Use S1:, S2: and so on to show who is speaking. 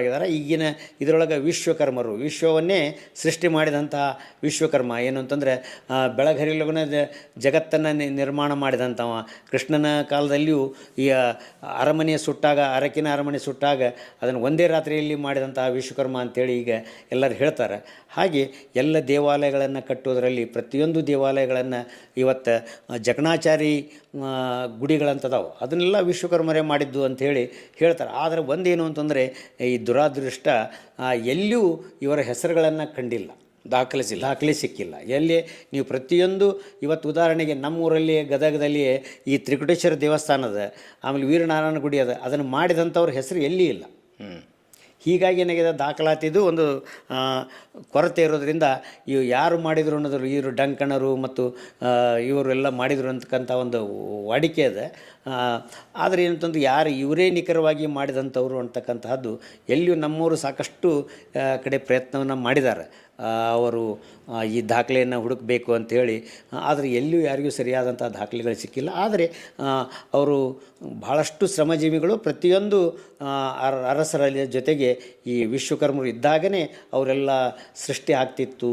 S1: ಆಗಿದ್ದಾರೆ. ಈಗಿನ ಇದರೊಳಗೆ ವಿಶ್ವಕರ್ಮರು ವಿಶ್ವವನ್ನೇ ಸೃಷ್ಟಿ ಮಾಡಿದಂತಹ ವಿಶ್ವಕರ್ಮ ಏನು ಅಂತಂದರೆ ಬೆಳಗರಿಲಗುನ ಜಗತ್ತನ್ನು ನಿರ್ಮಾಣ ಮಾಡಿದಂಥವ. ಕೃಷ್ಣನ ಕಾಲದಲ್ಲಿಯೂ ಈ ಅರಮನೆ ಸುಟ್ಟಾಗ ಅರಕಿನ ಅರಮನೆ ಸುಟ್ಟಾಗ ಅದನ್ನು ಒಂದೇ ರಾತ್ರಿಯಲ್ಲಿ ಮಾಡಿದಂತಹ ವಿಶ್ವಕರ್ಮ ಅಂಥೇಳಿ ಈಗ ಎಲ್ಲರೂ ಹೇಳ್ತಾರೆ. ಹಾಗೆ ಎಲ್ಲ ದೇವಾಲಯಗಳನ್ನು ಕಟ್ಟೋದರಲ್ಲಿ ಪ್ರತಿಯೊಂದು ದೇವಾಲಯಗಳನ್ನು ಇವತ್ತು ಜಕಣಾಚಾರಿ ಗುಡಿಗಳಂತದಾವೆ, ಅದನ್ನೆಲ್ಲ ವಿಶ್ವಕರ್ಮರೇ ಮಾಡಿದ್ದು ಅಂಥೇಳಿ ಹೇಳ್ತಾರೆ. ಆದರೆ ಒಂದೇನು ಅಂತಂದರೆ ಈ ದುರಾದೃಷ್ಟ ಎಲ್ಲಿಯೂ ಇವರ ಹೆಸರುಗಳನ್ನು ಕಂಡಿಲ್ಲ, ದಾಖಲೆ ಸಿಕ್ಕಿಲ್ಲ. ಎಲ್ಲಿ ನೀವು ಪ್ರತಿಯೊಂದು ಇವತ್ತು ಉದಾಹರಣೆಗೆ ನಮ್ಮೂರಲ್ಲಿ ಗದಗದಲ್ಲಿ ಈ ತ್ರಿಕುಟೇಶ್ವರ ದೇವಸ್ಥಾನದ ಆಮೇಲೆ ವೀರನಾರಾಯಣ ಗುಡಿ ಅದ, ಅದನ್ನು ಮಾಡಿದಂಥವ್ರ ಹೆಸರು ಎಲ್ಲಿ ಇಲ್ಲ. ಹೀಗಾಗಿ ಏನಾಗಿದೆ, ದಾಖಲಾತಿದು ಒಂದು ಕೊರತೆ ಇರೋದರಿಂದ ಇವು ಯಾರು ಮಾಡಿದರು ಅನ್ನೋದು ಇವರು ಡಂಕಣರು ಮತ್ತು ಇವರೆಲ್ಲ ಮಾಡಿದರು ಅಂತಕ್ಕಂಥ ಒಂದು ವಾಡಿಕೆ ಇದೆ. ಆದರೆ ಏನಂತಂದ್ರೆ ಯಾರು ಇವರೇ ನಿಖರವಾಗಿ ಮಾಡಿದಂಥವ್ರು ಅಂತಕ್ಕಂತಹದ್ದು ಎಲ್ಲಿಯೂ ನಮ್ಮವರು ಸಾಕಷ್ಟು ಕಡೆ ಪ್ರಯತ್ನವನ್ನು ಮಾಡಿದ್ದಾರೆ ಅವರು ಈ ದಾಖಲೆಯನ್ನು ಹುಡುಕಬೇಕು ಅಂಥೇಳಿ. ಆದರೆ ಎಲ್ಲಿಯೂ ಯಾರಿಗೂ ಸರಿಯಾದಂಥ ದಾಖಲೆಗಳು ಸಿಕ್ಕಿಲ್ಲ. ಆದರೆ ಅವರು ಭಾಳಷ್ಟು ಶ್ರಮಜೀವಿಗಳು, ಪ್ರತಿಯೊಂದು ಅರಸರ ಜೊತೆಗೆ ಈ ವಿಶ್ವಕರ್ಮರು ಇದ್ದಾಗಲೇ ಅವರೆಲ್ಲ ಸೃಷ್ಟಿ ಆಗ್ತಿತ್ತು.